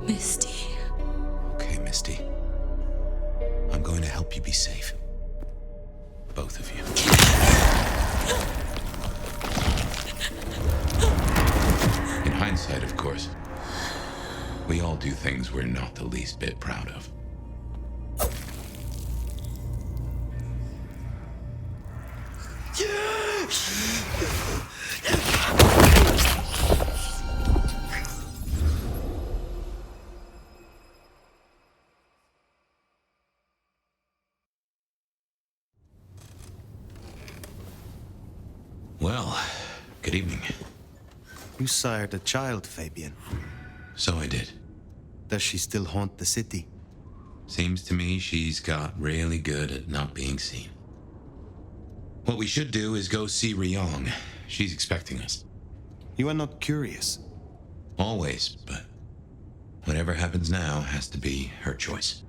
Misty. Okay, Misty. I'm going to help you be safe. Both of you. In hindsight, of course. We all do things we're not the least bit proud of. Well, good evening. You sired a child, Fabian. So I did. Does she still haunt the city? Seems to me she's got really good at not being seen. What we should do is go see Ryong. She's expecting us. You are not curious. Always, but whatever happens now has to be her choice.